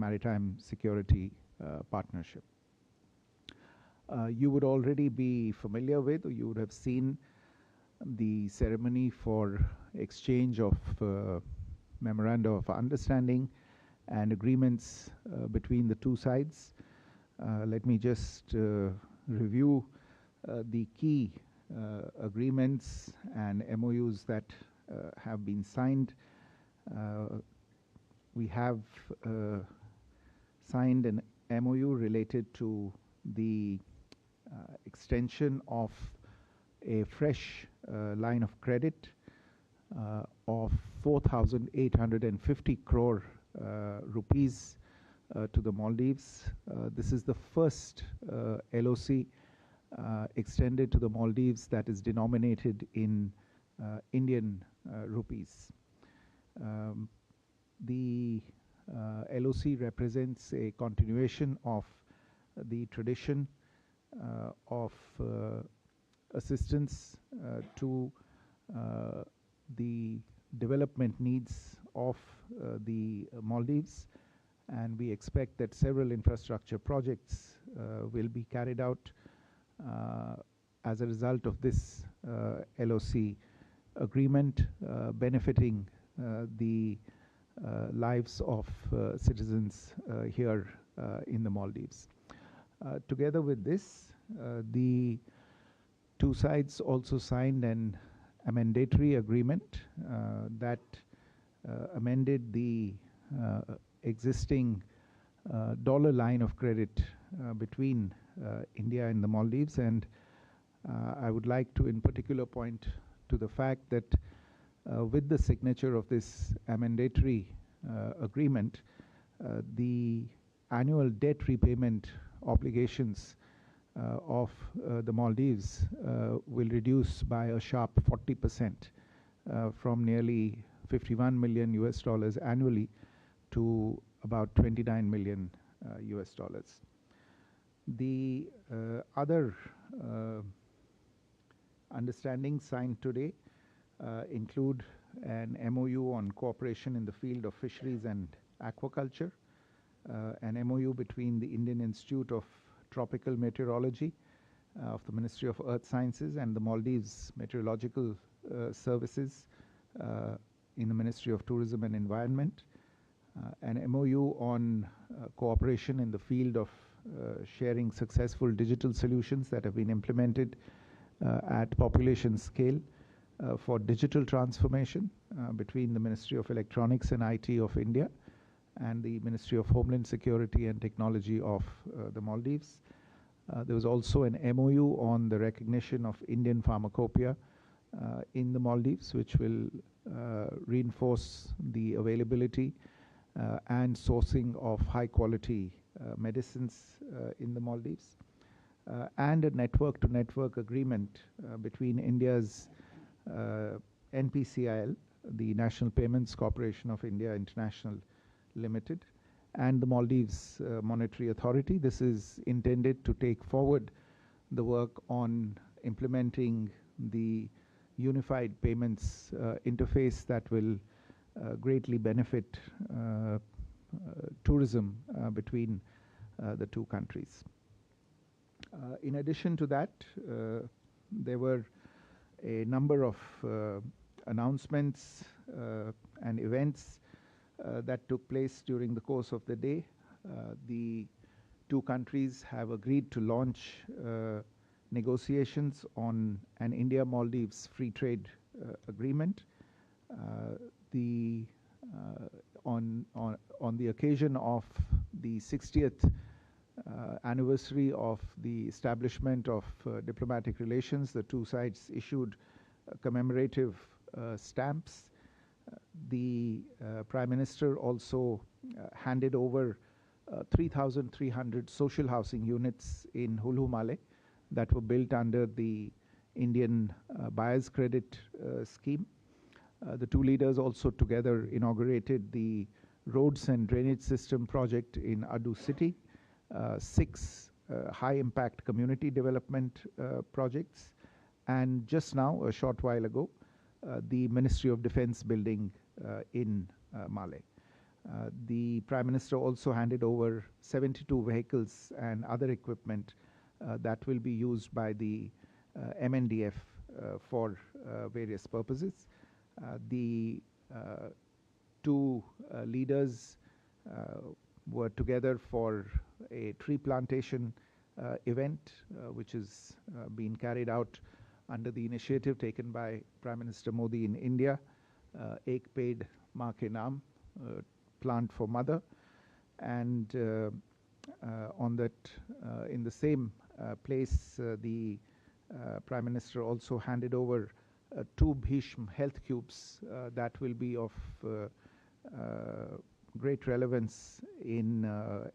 maritime security partnership. You would already be familiar with, or you would have seen the ceremony for exchange of memoranda of understanding and agreements between the two sides. Let me just review the key agreements and MOUs that have been signed. We have signed an MOU related to the extension of a fresh line of credit of 4,850 crore rupees to the Maldives. This is the first LOC extended to the Maldives that is denominated in Indian rupees. The LOC represents a continuation of the tradition of assistance to the development needs of the Maldives, and we expect that several infrastructure projects will be carried out as a result of this LOC agreement, benefiting the lives of citizens here in the Maldives. Together with this, the two sides also signed an amendatory agreement that amended the existing dollar line of credit between India and the Maldives, and I would like to in particular point to the fact that with the signature of this amendatory agreement, the annual debt repayment obligations of the Maldives will reduce by a sharp 40% from nearly $51 million annually to about $29 million US. The other understandings signed today include an MOU on cooperation in the field of fisheries and aquaculture, an MOU between the Indian Institute of Tropical Meteorology of the Ministry of Earth Sciences and the Maldives Meteorological Services in the Ministry of Tourism and Environment, an MOU on cooperation in the field of sharing successful digital solutions that have been implemented at population scale for digital transformation between the Ministry of Electronics and IT of India and the Ministry of Homeland Security and Technology of the Maldives. There was also an MOU on the recognition of Indian pharmacopoeia in the Maldives, which will reinforce the availability and sourcing of high quality medicines in the Maldives, and a network-to-network agreement between India's NPCIL, the National Payments Corporation of India International Limited, and the Maldives Monetary Authority. This is intended to take forward the work on implementing the unified payments interface that will greatly benefit tourism between the two countries. In addition to that, there were a number of announcements and events that took place during the course of the day. The two countries have agreed to launch negotiations on an India-Maldives free trade agreement. On the occasion of the 60th anniversary of the establishment of diplomatic relations, the two sides issued commemorative stamps. The Prime Minister also handed over 3,300 social housing units in Hulu Male that were built under the Indian Buyers Credit Scheme. The two leaders also together inaugurated the roads and drainage system project in Adu City, 6 high-impact community development projects, and just now, a short while ago, the Ministry of Defense building in Male. The Prime Minister also handed over 72 vehicles and other equipment that will be used by the MNDF for various purposes. The two leaders were together for a tree plantation event, which is being carried out under the initiative taken by Prime Minister Modi in India, Ek Ped Maa Ke Naam, Plant for Mother. And on that, in the same place, the Prime Minister also handed over 2 Bhishm health cubes that will be of great relevance in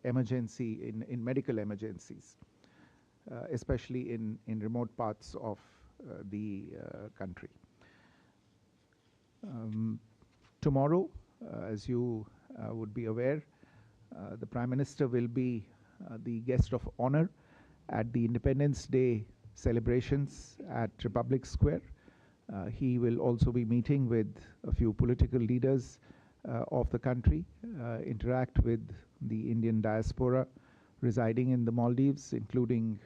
in medical emergencies, especially in remote parts of the country. Tomorrow, as you would be aware, the Prime Minister will be the guest of honor at the Independence Day celebrations at Republic Square. He will also be meeting with a few political leaders of the country, interact with the Indian diaspora residing in the Maldives, including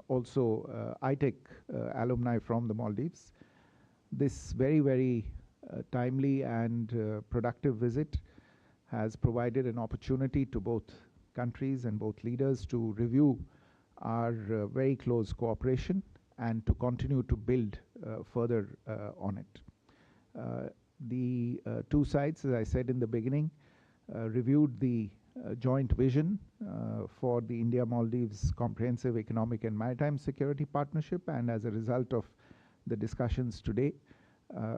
also ITEC alumni from the Maldives. This very, very timely and productive visit has provided an opportunity to both countries and both leaders to review our very close cooperation and to continue to build further on it. The two sides, as I said in the beginning, reviewed the joint vision for the India-Maldives Comprehensive Economic and Maritime Security Partnership, and as a result of the discussions today,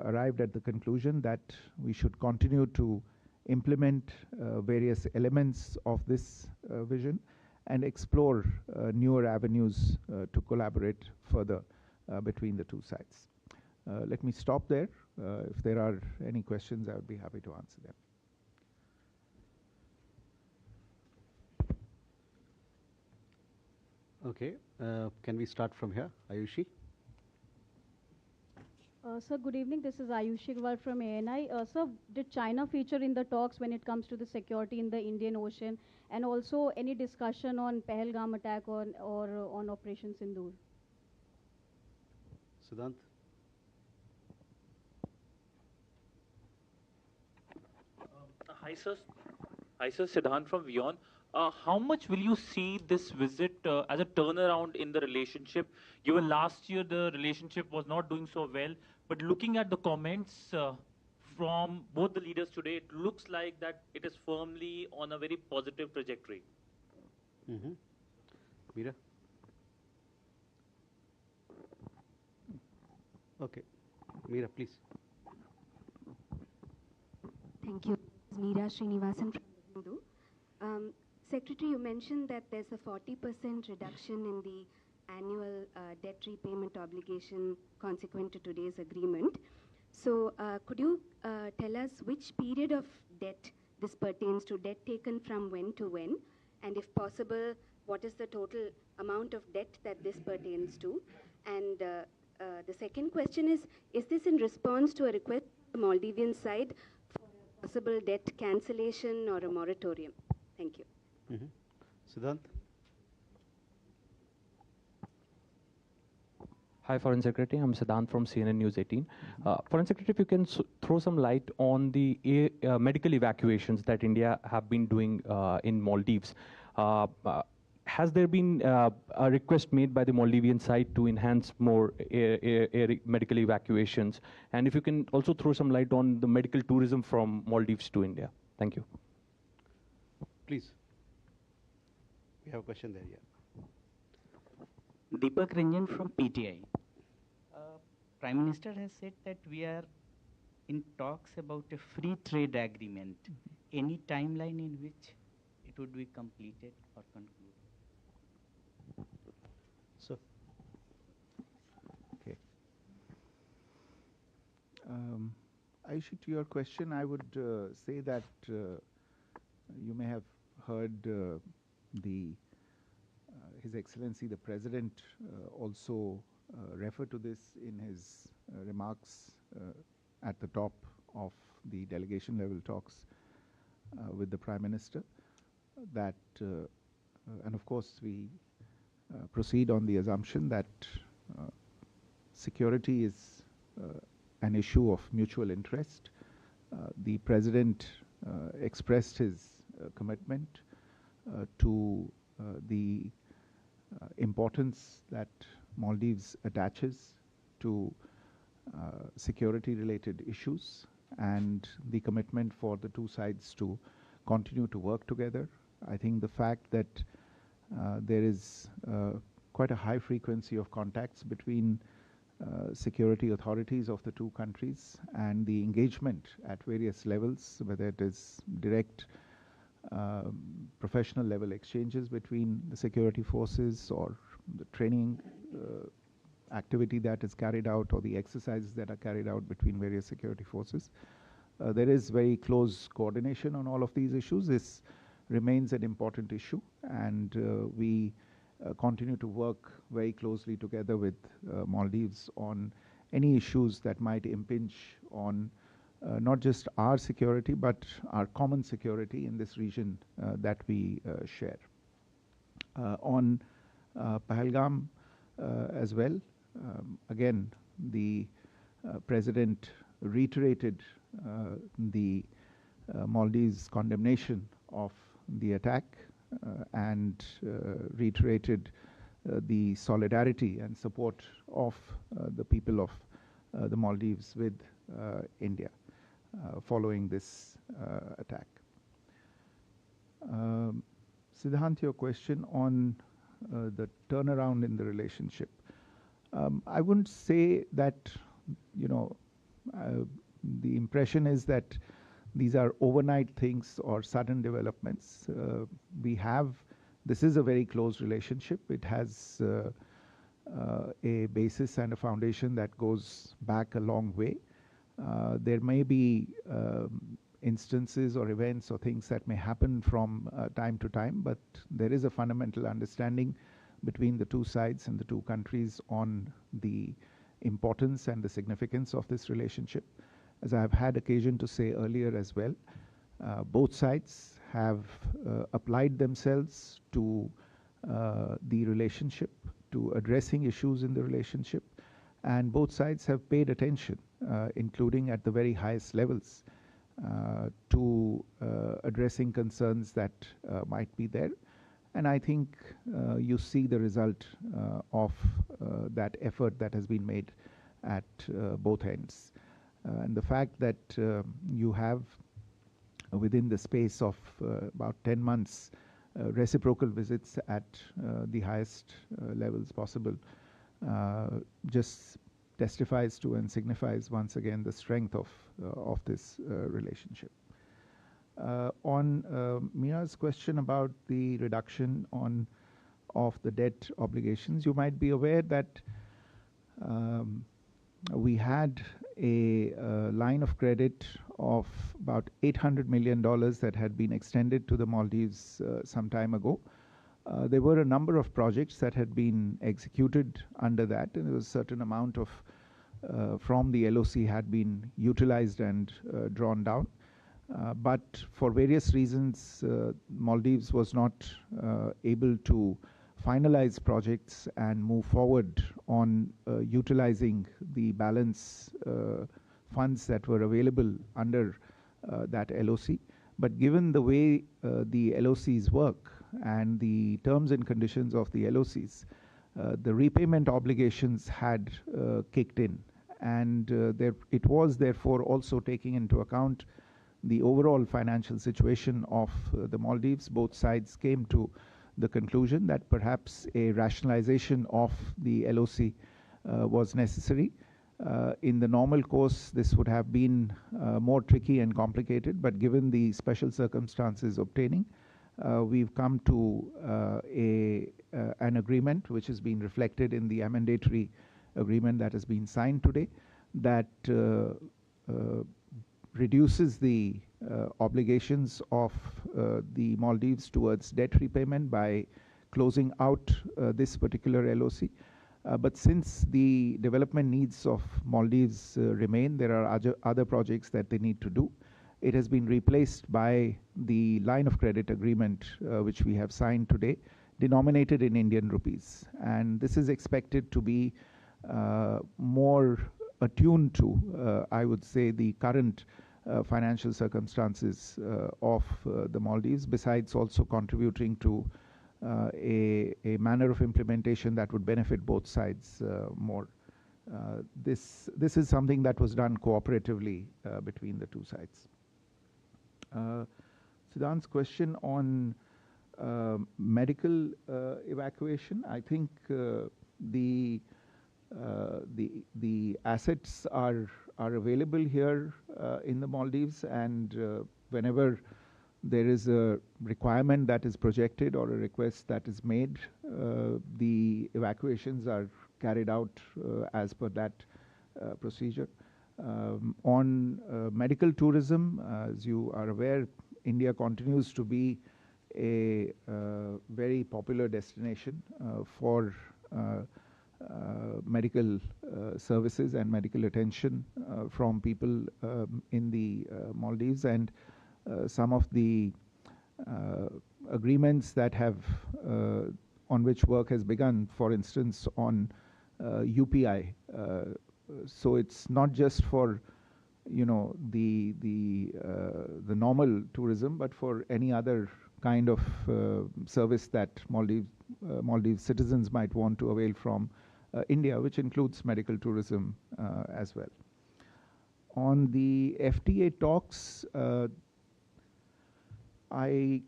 arrived at the conclusion that we should continue to implement various elements of this vision and explore newer avenues to collaborate further between the two sides. Let me stop there. If there are any questions, I would be happy to answer them. Okay, can we start from here? Ayushi? Sir, good evening. This is Ayushi Gwal from ANI. Sir, did China feature in the talks when it comes to the security in the Indian Ocean, and also any discussion on Pahalgam attack or on Operation Sindoor? Siddhant? Hi, sir. Hi, sir. Siddhant from Vion. How much will you see this visit as a turnaround in the relationship? Given last year the relationship was not doing so well, but looking at the comments from both the leaders today, it looks like that it is firmly on a very positive trajectory. Mm-hmm. Meera? Okay. Meera, please. Thank you. Meera Srinivasan from Hindu. Secretary, you mentioned that there's a 40% reduction in the annual debt repayment obligation consequent to today's agreement. So could you tell us which period of debt this pertains to, debt taken from when to when? And if possible, what is the total amount of debt that this pertains to? And the second question is this in response to a request from the Maldivian side for a possible debt cancellation or a moratorium? Thank you. Mm-hmm. Siddhant? Hi, Foreign Secretary. I'm Siddhant from CNN News 18. Foreign Secretary, if you can throw some light on the medical evacuations that India have been doing in Maldives. Has there been a request made by the Maldivian side to enhance more air medical evacuations? And if you can also throw some light on the medical tourism from Maldives to India. Thank you. Please. We have a question there, yeah. Deepak Ranjan from PTI. Prime Minister has said that we are in talks about a free trade agreement. Any timeline in which it would be completed or concluded? So, okay. Ayushi, to your question, I would say that you may have heard His Excellency the President also refer to this in his remarks at the top of the delegation level talks with the Prime Minister. That, and of course, we proceed on the assumption that security is an issue of mutual interest. The President expressed his commitment to the importance that Maldives attaches to security-related issues, and the commitment for the two sides to continue to work together. I think the fact that there is quite a high frequency of contacts between security authorities of the two countries, and the engagement at various levels, whether it is direct professional level exchanges between the security forces, or the training activity that is carried out, or the exercises that are carried out between various security forces. There is very close coordination on all of these issues. This remains an important issue, and we continue to work very closely together with Maldives on any issues that might impinge on not just our security, but our common security in this region that we share. On Pahalgam as well, again, the President reiterated the Maldives' condemnation of the attack and reiterated the solidarity and support of the people of the Maldives with India following this attack. Siddhant, your question on the turnaround in the relationship. I wouldn't say that, the impression is that these are overnight things or sudden developments. This is a very close relationship. It has a basis and a foundation that goes back a long way. There may be instances or events or things that may happen from time to time, but there is a fundamental understanding between the two sides and the two countries on the importance and the significance of this relationship. As I have had occasion to say earlier as well, both sides have applied themselves to the relationship, to addressing issues in the relationship, and both sides have paid attention, including at the very highest levels, to addressing concerns that might be there. And I think you see the result of that effort that has been made at both ends. And the fact that you have, within the space of about 10 months, reciprocal visits at the highest levels possible, just testifies to and signifies once again the strength of this relationship. On MEA's question about the reduction of the debt obligations, you might be aware that we had a line of credit of about $800 million that had been extended to the Maldives some time ago. There were a number of projects that had been executed under that, and there was a certain amount of from the LOC had been utilized and drawn down. But for various reasons, Maldives was not able to finalize projects and move forward on utilizing the balance funds that were available under that LOC. But given the way the LOCs work and the terms and conditions of the LOCs, the repayment obligations had kicked in, and it was therefore also taking into account the overall financial situation of the Maldives. Both sides came to the conclusion that perhaps a rationalization of the LOC was necessary. In the normal course, this would have been more tricky and complicated, but given the special circumstances obtaining, we've come to an agreement which has been reflected in the amendatory agreement that has been signed today, that reduces the obligations of the Maldives towards debt repayment by closing out this particular LOC. But since the development needs of Maldives remain, there are other projects that they need to do. it has been replaced by the line of credit agreement which we have signed today, denominated in Indian rupees. And this is expected to be more attuned to, I would say, the current financial circumstances of the Maldives, besides also contributing to a manner of implementation that would benefit both sides more. This is something that was done cooperatively between the two sides. Siddhan's question on medical evacuation, I think the assets are available here in the Maldives, and whenever there is a requirement that is projected or a request that is made, the evacuations are carried out as per that procedure. On medical tourism, as you are aware, India continues to be a very popular destination for medical services and medical attention from people in the Maldives, and some of the agreements that have on which work has begun, for instance, on UPI. So it's not just for the normal tourism, but for any other kind of service that Maldives citizens might want to avail from India, which includes medical tourism as well. On the FTA talks, I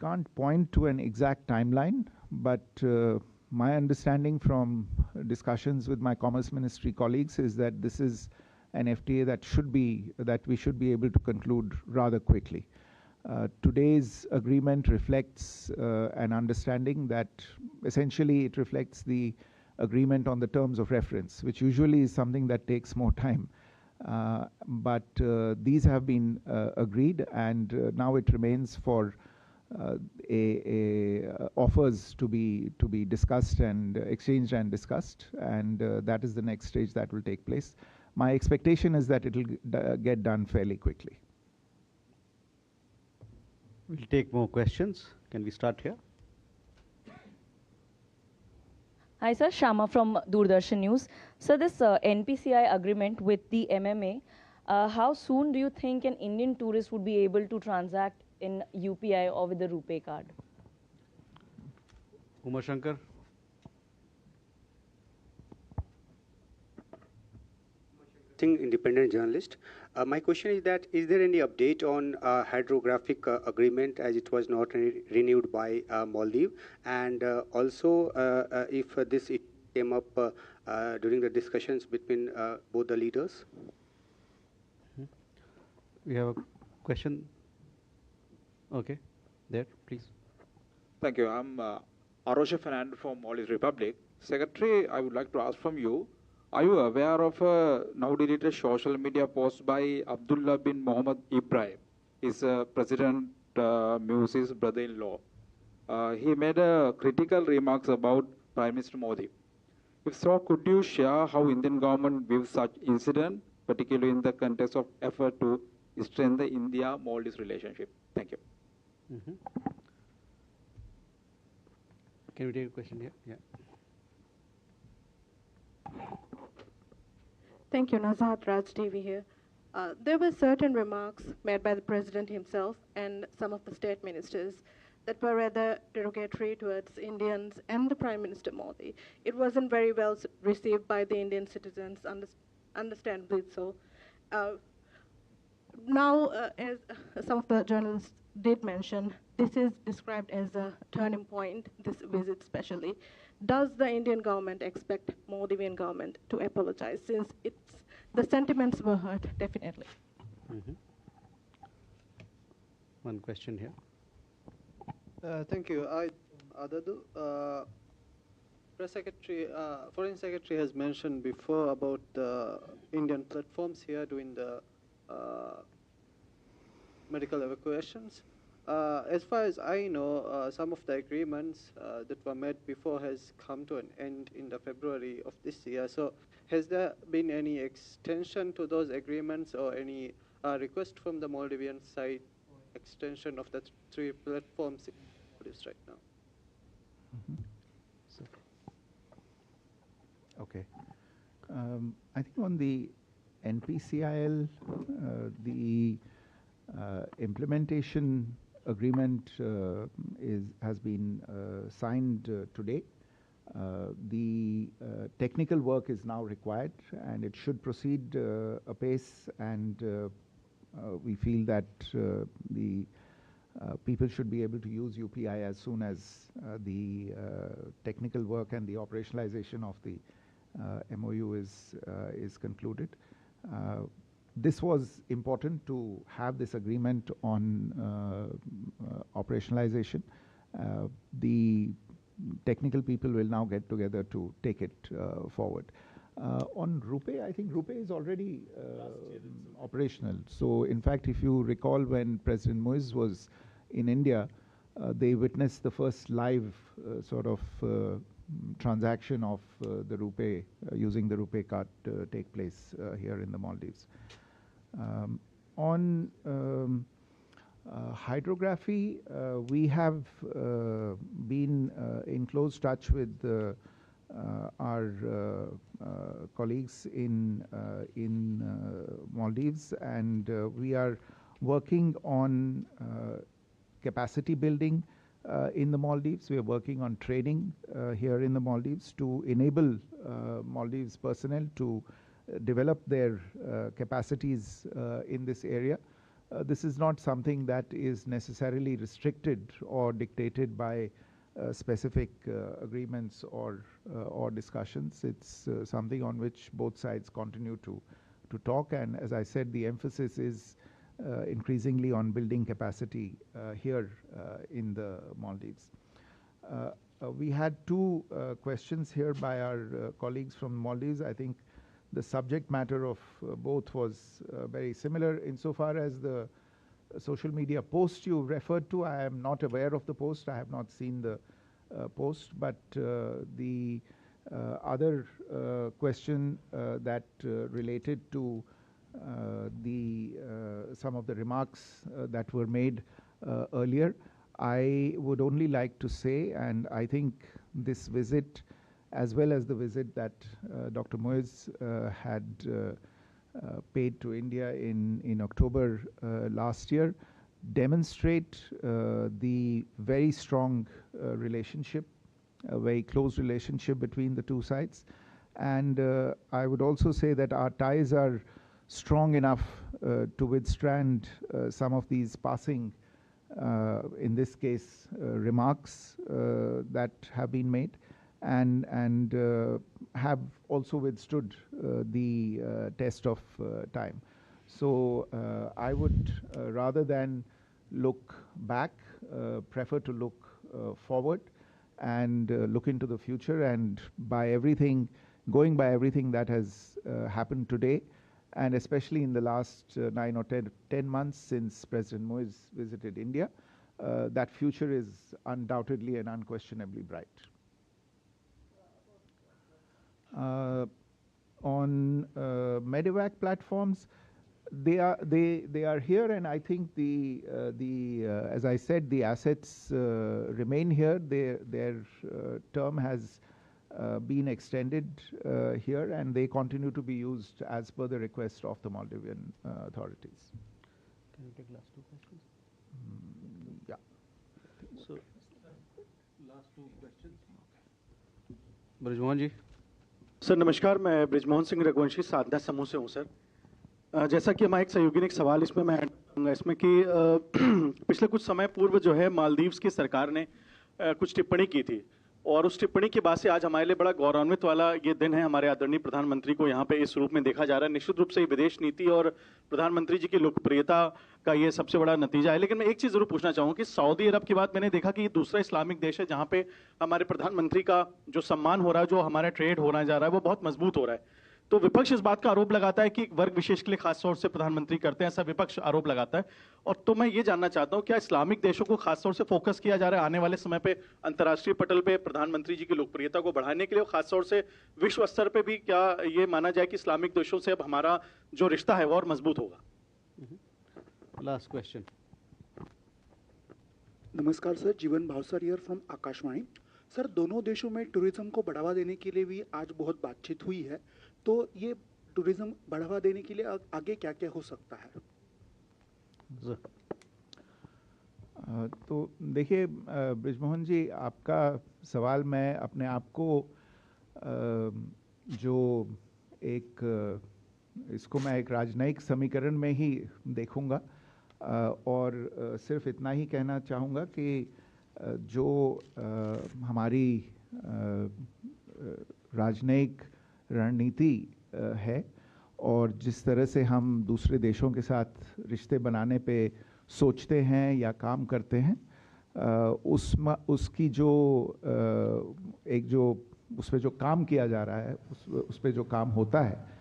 can't point to an exact timeline, but my understanding from discussions with my Commerce Ministry colleagues is that this is an FTA that we should be able to conclude rather quickly. Today's agreement reflects an understanding that essentially it reflects the agreement on the terms of reference, which usually is something that takes more time. But these have been agreed, and now it remains for offers to be discussed and exchanged and discussed, and that is the next stage that will take place. My expectation is that it will get done fairly quickly. We'll take more questions. Can we start here? Hi, sir. Shama from Doordarshan News. So this NPCI agreement with the MMA, how soon do you think an Indian tourist would be able to transact in UPI or with the RuPay card? Umar Shankar. Independent journalist. My question is that, is there any update on hydrographic agreement, as it was not renewed by Maldives? And also, if this came up during the discussions between both the leaders? We have a question. Okay, there, please. Thank you. I'm Arosha Fernand from Maldives Republic. Secretary, I would like to ask from you, are you aware of a now deleted social media post by Abdullah bin Mohammed Ibrahim? He's President Musi's brother-in-law. He made critical remarks about Prime Minister Modi. If so, could you share how Indian government views such incident, particularly in the context of effort to strengthen the India-Maldives relationship? Thank you. Can we take a question here? Yeah. Thank you, Nazat Raj Devi here. There were certain remarks made by the President himself and some of the state ministers that were rather derogatory towards Indians and the Prime Minister Modi. It wasn't very well received by the Indian citizens, understandably so. Now, as some of the journalists did mention, this is described as a turning point, this visit especially. Does the Indian government expect Maldivian government to apologize, since the sentiments were hurt, definitely? One question here. Thank you. Adadu, Foreign Secretary has mentioned before about the Indian platforms here doing the medical evacuations. As far as I know, some of the agreements that were made before has come to an end in the February of this year. So has there been any extension to those agreements or any request from the Maldivian side extension of the 3 platforms in Maldives right now. Okay. I think on the NPCIL, the implementation agreement has been signed today. The technical work is now required, and it should proceed apace, and we feel that the people should be able to use UPI as soon as the technical work and the operationalization of the MOU is concluded. This was important to have this agreement on operationalization. The technical people will now get together to take it forward. On RuPay, I think RuPay is already operational. So in fact, if you recall, when President Moise was in India, they witnessed the first live sort of transaction of the RuPay, using the RuPay card take place here in the Maldives. On hydrography, we have been in close touch with our colleagues in Maldives, and we are working on capacity building in the Maldives. We are working on training here in the Maldives to enable Maldives personnel to develop their capacities in this area. This is not something that is necessarily restricted or dictated by specific agreements or discussions. It's something on which both sides continue to talk, and as I said, the emphasis is increasingly on building capacity here in the Maldives. We had two questions here by our colleagues from Maldives. I think the subject matter of both was very similar. Insofar as the social media post you referred to, I am not aware of the post. I have not seen the post, but the other question that related to some of the remarks that were made earlier, I would only like to say, and I think this visit, as well as the visit that Dr. Moise had paid to India in October last year, demonstrate the very strong relationship, a very close relationship between the two sides. And I would also say that our ties are strong enough to withstand some of these passing, in this case, remarks that have been made, and have also withstood the test of time. So I would, rather than look back, prefer to look forward and look into the future, and going by everything that has happened today, and especially in the last 9 or 10 months since President Moise visited India, that future is undoubtedly and unquestionably bright. On medevac platforms, they are here, and I think as I said, the assets remain here. Their term has been extended here, and they continue to be used as per the request of the Maldivian authorities. Can you take last two questions? Yeah. So, last two questions. Brijmohan ji. Sir नमस्कार, मैं ब्रिजमोहन सिंह रघुवंशी साधना समूह से हूँ sir. जैसा कि हमारा एक सहयोगी ने एक सवाल इसमें मैं ऐड करूँगा इसमें कि पिछले कुछ समय पूर्व जो है मालदीव्स की सरकार ने कुछ टिप्पणी की थी, और उस टिप्पणी के बाद से आज हमारे लिए बड़ा गौरवान्वित वाला ये दिन है. हमारे आदरणीय प्रधानमंत्री को यहाँ पे इस रूप में देखा जा रहा है. निश्चित रूप से ये विदेश नीति और प्रधानमंत्री जी की लोकप्रियता का ये सबसे बड़ा नतीजा है. लेकिन मैं एक चीज़ जरूर पूछना चाहूँगा कि सऊदी अरब की बात मैंने देखा कि ये दूसरा इस्लामिक देश है जहाँ पे हमारे प्रधानमंत्री का जो सम्मान हो रहा है, जो हमारा ट्रेड होना जा रहा है, वो बहुत मजबूत हो रहा है. तो विपक्ष इस बात का आरोप लगाता है कि वर्ग विशेष के लिए खास तौर से प्रधानमंत्री करते हैं, ऐसा विपक्ष आरोप लगाता है. और तो मैं ये जानना चाहता हूं, क्या इस्लामिक देशों को खास तौर से फोकस किया जा रहा है आने वाले समय पे अंतर्राष्ट्रीय पटल पे प्रधानमंत्री जी की लोकप्रियता को बढ़ाने के लिए, और खास तौर से विश्व स्तर पे भी क्या ये माना जाए कि इस्लामिक देशों से अब हमारा जो रिश्ता है वो और मजबूत होगा? Last question. नमस्कार सर, जीवन Bhavsar here from Akashvani. Sir, दोनों देशों में टूरिज्म को बढ़ावा देने के लिए भी आज बहुत बातचीत हुई है, तो ये टूरिज्म बढ़ावा देने के लिए आगे क्या क्या हो सकता है? तो देखिए ब्रिजमोहन जी, आपका सवाल मैं अपने आप को जो एक इसको मैं एक राजनयिक समीकरण में ही देखूंगा और सिर्फ इतना ही कहना चाहूँगा कि जो हमारी राजनयिक रणनीति है और जिस तरह से हम दूसरे देशों के साथ रिश्ते बनाने पे सोचते हैं या काम करते हैं, उसकी जो एक जो उस पर जो काम किया जा रहा है, उस पर जो काम होता है।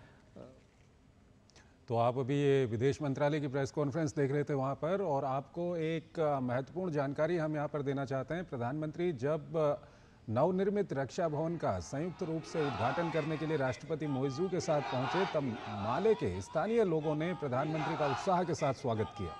तो आप अभी ये विदेश मंत्रालय की प्रेस कॉन्फ्रेंस देख रहे थे वहाँ पर, और आपको एक महत्वपूर्ण जानकारी हम यहाँ पर देना चाहते हैं। प्रधानमंत्री जब नवनिर्मित रक्षा भवन का संयुक्त रूप से उद्घाटन करने के लिए राष्ट्रपति मोइजू के साथ पहुंचे, तब माले के स्थानीय लोगों ने प्रधानमंत्री का उत्साह के साथ स्वागत किया।